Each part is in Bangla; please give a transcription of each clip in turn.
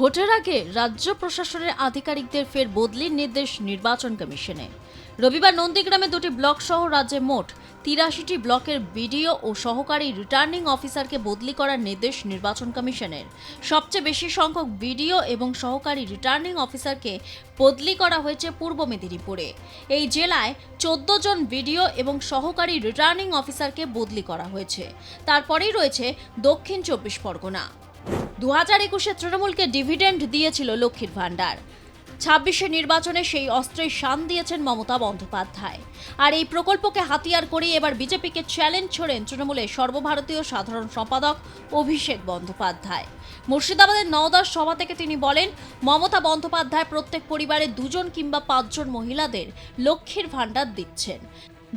ভোটের আগে রাজ্য প্রশাসনের আধিকারিকদের ফের বদলির নির্দেশ নির্বাচন কমিশনে। রবিবার নন্দীগ্রামে 2টি ব্লক সহ রাজ্যে মোট 83টি ব্লকের বিডিও ও সহকারী রিটার্নিং অফিসারকে বদলি করার নির্দেশ নির্বাচন কমিশনের। সবচেয়ে বেশি সংখ্যক বিডিও এবং সহকারী রিটার্নিং অফিসারকে বদলি করা হয়েছে পূর্ব মেদিনীপুরে। এই জেলায় 14 জন বিডিও এবং সহকারী রিটার্নিং অফিসারকে বদলি করা হয়েছে। তারপরেই রয়েছে দক্ষিণ 24 পরগনা। 2021-এ তৃণমূলকে ডিভিডেন্ড দিয়েছিল লক্ষ্মীর ভাণ্ডার। 26-এ নির্বাচনে সেই অস্ত্রেই শান দিয়েছেন মমতা বন্দ্যোপাধ্যায়। আর এই প্রকল্পকে হাতিয়ার করে এবার বিজেপিকে চ্যালেঞ্জ ছড়েন তৃণমূলের সর্বভারতীয় সাধারণ সম্পাদক অভিষেক বন্দ্যোপাধ্যায়। মুর্শিদাবাদের নওদার সভা থেকে তিনি বলেন, মমতা বন্দ্যোপাধ্যায় প্রত্যেক পরিবারে 2 জন কিংবা 5 জন মহিলাদের লক্ষ্মীর ভাণ্ডার দিচ্ছেন।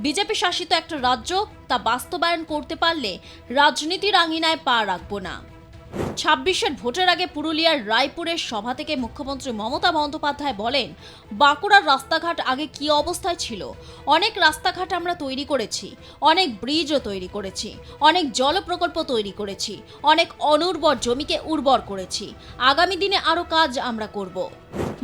বিজেপি শাসিত একটা রাজ্য তা বাস্তবায়ন করতে পারলে রাজনীতির আঙিনায় পা রাখবো না। 26-এর ভোটের আগে পুরুলিয়ার রায়পুরের সভা থেকে মুখ্যমন্ত্রী মমতা বন্দ্যোপাধ্যায় বলেন, বাঁকুড়ার রাস্তাঘাট আগে কি অবস্থায় ছিল? অনেক রাস্তাঘাট আমরা তৈরি করেছি, অনেক ব্রিজও তৈরি করেছি, অনেক জল প্রকল্প তৈরি করেছি, অনেক অনুর্বর জমিকে উর্বর করেছি। আগামী দিনে আরও কাজ আমরা করব।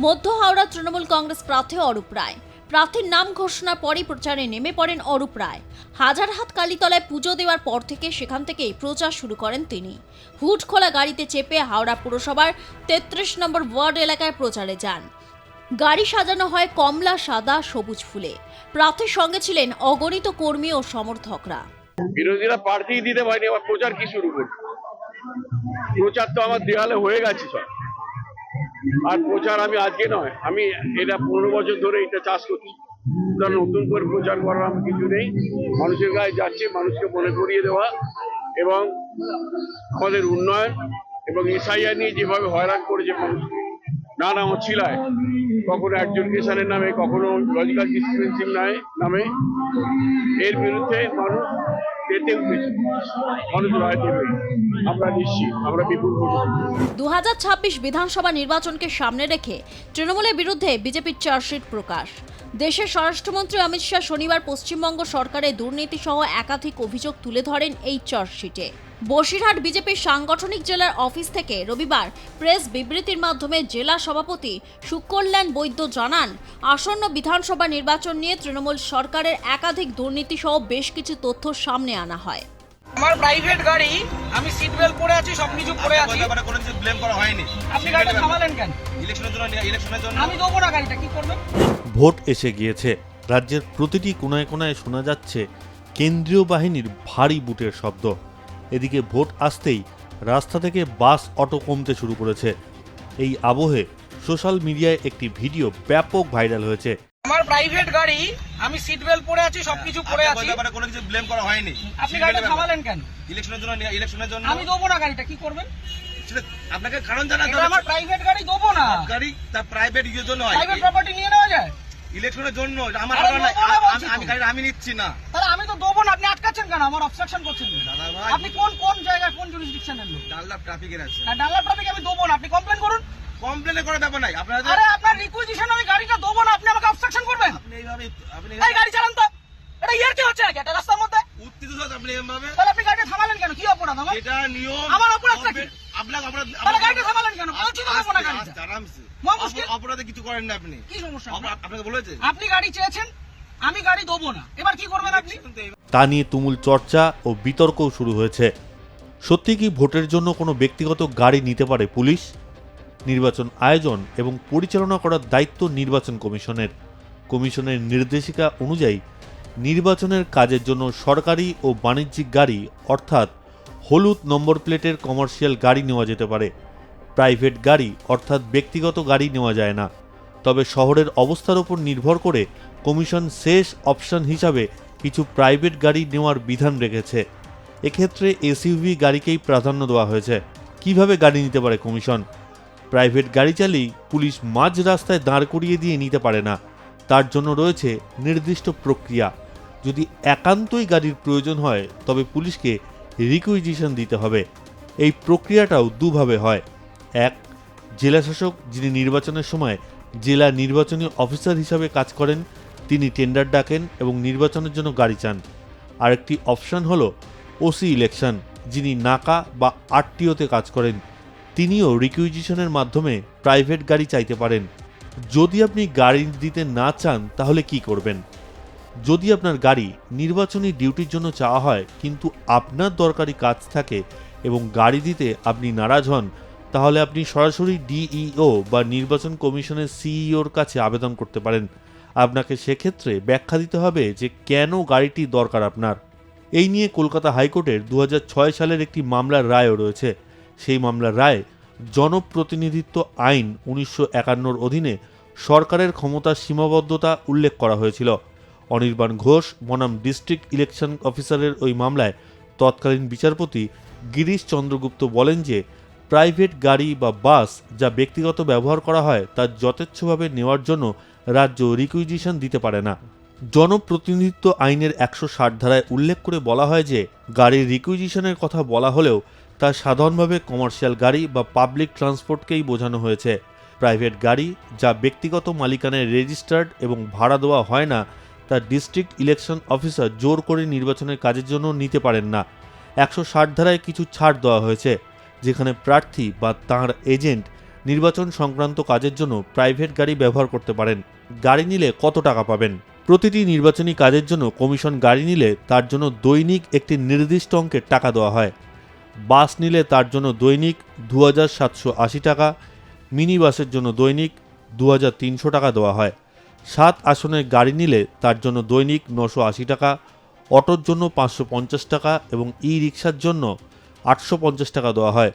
মধ্য হাওড়া তৃণমূল কংগ্রেস প্রার্থী অরূপ রায়। প্রার্থীর নাম ঘোষণার পরই প্রচারে নেমে পড়েন অরূপ রায়। হাজারহাট কালীতলায় পুজো দেওয়ার পর থেকে সেখান থেকেই প্রচার শুরু করেন তিনি। হুড খোলা গাড়িতে চেপে হাওড়া পুরসভার 33 নম্বর ওয়ার্ড এলাকায় প্রচারে যান। গাড়ি সাজানো হয় কমলা, সাদা, সবুজ ফুলে। প্রার্থীর সঙ্গে ছিলেন অগণিত কর্মী ও সমর্থকরা। বিরোধীরা প্রার্থী দিতে পারেনি, আবার প্রচার কি শুরু করছে? প্রচার তো আমার দেওয়ালে হয়ে গেছে সব। আর প্রচার আমি আজকে নয়, আমি এটা 15 বছর ধরে এটা চাষ করছি। নতুন করে প্রচার করার আমার কিছু নেই। মানুষের গায়ে যাচ্ছে, মানুষকে মনে করিয়ে দেওয়া এবং আমাদের উন্নয়ন এবং এসআইআর নিয়ে যেভাবে হয়রান করেছে মানুষকে নানা অছিলায়, কখনো একজন কিষানের নামে, কখনো লজিক্যাল ডিসক্রিমিনেশন নামে, এর বিরুদ্ধে মানুষ পেতে উঠেছে। মানুষ রায় দেবে, আমরা নিশ্চিত, আমরা বিপুল ভোট। 2026 বিধানসভা নির্বাচনকে সামনে রেখে তৃণমূলের বিরুদ্ধে বিজেপির চার্জশিট প্রকাশ। দেশের স্বরাষ্ট্রমন্ত্রী অমিত শাহ শনিবার পশ্চিমবঙ্গ সরকারের দুর্নীতি সহ একাধিক অভিযোগ তুলে ধরেন এই চার্জশিটে। বসিরহাট বিজেপির সাংগঠনিক জেলার অফিস থেকে রবিবার প্রেস বিবৃতির মাধ্যমে জেলা সভাপতি সুকল্যাণ বৈদ্য জানান, আসন্ন বিধানসভা নির্বাচন নিয়ে তৃণমূল সরকারের একাধিক দুর্নীতি সহ বেশ কিছু তথ্য সামনে আনা হয়। আমার প্রাইভেট গাড়ি, আমি সিট বেল্ট পরে আছি, সবকিছু পরে আছি, কোনো কিছু ব্লেম করা হয়নি। আপনি গাড়িটা থামালেন কেন? ইলেকশনের জন্য আমি দেবো না গাড়িটা, কি করবেন? ভোট এসে গিয়েছে। রাজ্যের প্রতিটি কোনায় কোনায় শোনা যাচ্ছে কেন্দ্রীয় বাহিনীর ভারী বুটের শব্দ। এদিকে ভোট আসতেই রাস্তা থেকে বাস, অটো কমতে শুরু করেছে। এই আবহে সোশ্যাল মিডিয়ায় একটি ভিডিও ব্যাপক ভাইরাল হয়েছে। আমার প্রাইভেট গাড়ি, আমি সিট বেল্ট পরে আছি, সবকিছু পরে আছি, কোনো কিছু ব্লেম করা হয়নি। আপনি গাড়িটা থামালেন কেন? ইলেকশনের জন্য আমি দেবো না গাড়িটা, কি করবেন? আপনাকে কারণ জানাতে এটা আমার প্রাইভেট গাড়ি, দেবো না। গাড়ি তার প্রাইভেট ইউজের জন্য হয়, প্রাইভেট প্রপার্টি নিয়ে নেওয়া যায় ইলেকশনের জন্য। আমার আরে দেবো না বলছি তো। আমি গাড়ি আমি নিচ্ছি না। তাহলে আমি তো দেবো না, আপনি আটকাচ্ছেন কেন? আমার অবস্ট্রাকশন করছেন কেন? দাদা ভাই, আপনি কোন জায়গায়, কোন জুরিসডিকশনের লোক? ডাল্লা ট্রাফিকের আছে। আর ডাল্লা ট্রাফিক আমি দেবো না, আপনি কমপ্লেন করুন। কমপ্লেনে করার ব্যাপার নাই। আপনারা আরে আপনার রিকুইজিশন আমি গাড়িটা দেবো না, আপনি আমাকে অবস্ট্রাকশন করবেন? আপনি এইভাবে এই গাড়ি চালান তো, এটা ইয়ার কি হচ্ছে নাকি এটা রাস্তার মধ্যে? উত্তেজিত হচ্ছে আপনি এইভাবে। তাহলে আপনি গাড়িটা থামালেন কেন? কি অপরাধ আমার? এটা নিয়ম। আমার অপরাধটা কি? তাহলে গাড়িটা থামালেন কেন? বলছি তো দেবো না গাড়িটা। আরামসে। মুশকিল। অপরাধে কিছু করেন না আপনি। কি সমস্যা? আপনাকে বলেছে আপনি গাড়ি চেয়েছেন, আমি গাড়ি দেবো না, এবার কি করবেন আপনি? তা নিয়ে তুমুল চর্চা ও বিতর্কও শুরু হয়েছে। সত্যি কি ভোটের জন্য কোনো ব্যক্তিগত গাড়ি নিতে পারে পুলিশ? নির্বাচন আয়োজন এবং পরিচালনা করার দায়িত্ব নির্বাচন কমিশনের। কমিশনের নির্দেশিকা অনুযায়ী নির্বাচনের কাজের জন্য সরকারি ও বাণিজ্যিক গাড়ি অর্থাৎ হলুদ নম্বর প্লেটের কমার্শিয়াল গাড়ি নেওয়া যেতে পারে। প্রাইভেট গাড়ি অর্থাৎ ব্যক্তিগত গাড়ি নেওয়া যায় না। তবে শহরের অবস্থার উপর নির্ভর করে কমিশন শেষ অপশন হিসাবে কিছু প্রাইভেট গাড়ি নেওয়ার বিধান রেখেছে। এক্ষেত্রে এসইউভি গাড়িকেই প্রাধান্য দেওয়া হয়েছে। কিভাবে গাড়ি নিতে পারে কমিশন? প্রাইভেট গাড়ি চালিয়ে পুলিশ মাঝ রাস্তায় দাঁড় করিয়ে দিয়ে নিতে পারে না। তার জন্য রয়েছে নির্দিষ্ট প্রক্রিয়া। যদি একান্তই গাড়ির প্রয়োজন হয় তবে পুলিশকে রিকুইজিশন দিতে হবে। এই প্রক্রিয়াটাও দুভাবে হয়। এক, জেলাশাসক যিনি নির্বাচনের সময় জেলা নির্বাচনী অফিসার হিসাবে কাজ করেন তিনি টেন্ডার ডাকেন এবং নির্বাচনের জন্য গাড়ি চান। আরেকটি অপশন হলো ওসি ইলেকশন, যিনি নাকা বা আরটিওতে কাজ করেন। তিনিও রিকুইজিশনের মাধ্যমে প্রাইভেট গাড়ি চাইতে পারেন। যদি আপনি গাড়ি দিতে না চান তাহলে কি করবেন? যদি আপনার গাড়ি নির্বাচনী ডিউটির জন্য চাওয়া হয় কিন্তু আপনার দরকারি কাজ থাকে এবং গাড়ি দিতে আপনি নারাজ হন, তাহলে আপনি সরাসরি ডিইও বা নির্বাচন কমিশনের সিইওর কাছে আবেদন করতে পারেন। আপনাকে সেক্ষেত্রে ব্যাখ্যা দিতে হবে যে কেন গাড়িটি দরকার আপনার। এই নিয়ে কলকাতা হাইকোর্টের 2006 সালের একটি মামলার রায়ও রয়েছে। সেই মামলার রায় জনপ্রতিনিধিত্ব আইন 1951 অধীনে সরকারের ক্ষমতার সীমাবদ্ধতা উল্লেখ করা হয়েছিল। অনির্বাণ ঘোষ বনাম ডিস্ট্রিক্ট ইলেকশন অফিসারের ওই মামলায় তৎকালীন বিচারপতি গিরিশ চন্দ্রগুপ্ত বলেন যে প্রাইভেট গাড়ি বা বাস যা ব্যক্তিগত ব্যবহার করা হয় তা যথেচ্ছভাবে নেওয়ার জন্য রাজ্য রিকুইজিশন দিতে পারে না। জনপ্রতিনিধিত্ব আইনের 160 ধারায় উল্লেখ করে বলা হয় যে গাড়ির রিকুইজিশনের কথা বলা হলেও তা সাধারণভাবে কমার্শিয়াল গাড়ি বা পাবলিক ট্রান্সপোর্টকেই বোঝানো হয়েছে। প্রাইভেট গাড়ি যা ব্যক্তিগত মালিকানায় রেজিস্টার্ড এবং ভাড়া দেওয়া হয় না তা ডিস্ট্রিক্ট ইলেকশন অফিসার জোর করে নির্বাচনের কাজের জন্য নিতে পারেন না। 160 ধারায় কিছু ছাড় দেওয়া হয়েছে, যেখানে প্রার্থী বা তাঁর এজেন্ট নির্বাচন সংক্রান্ত কাজের জন্য প্রাইভেট গাড়ি ব্যবহার করতে পারেন। গাড়ি নিলে কত টাকা পাবেন? প্রতিটি নির্বাচনী কাজের জন্য কমিশন গাড়ি নিলে তার জন্য দৈনিক একটি নির্দিষ্ট অঙ্কের টাকা দেওয়া হয়। বাস নিলে তার জন্য দৈনিক 2780 টাকা, মিনি বাসের জন্য দৈনিক 2300 টাকা দেওয়া হয়। 7 আসনের গাড়ি নিলে তার জন্য দৈনিক 980 টাকা, অটোর জন্য 550 টাকা এবং ই রিক্সার জন্য 850 টাকা দেওয়া হয়।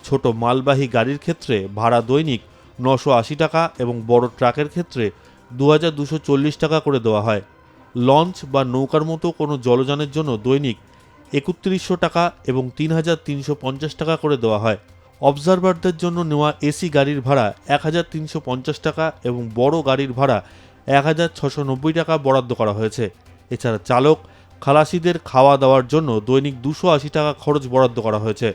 ছোট মালবাহী গাড়ির ক্ষেত্রে ভাড়া দৈনিক 980 টাকা এবং বড় ট্রাকের ক্ষেত্রে 2240 টাকা করে দেওয়া হয়। লঞ্চ বা নৌকার মতো কোনো জলযানের জন্য দৈনিক 3100 টাকা এবং 3350 টাকা করে দেওয়া হয়। অবজারভারদের জন্য নেওয়া এসি গাড়ির ভাড়া 1350 টাকা এবং বড় গাড়ির ভাড়া 1690 টাকা বরাদ্দ করা হয়েছে। এছাড়া চালক খালাসিদের খাওয়া দাওয়ার জন্য দৈনিক 280 টাকা খরচ বরাদ্দ করা হয়েছে।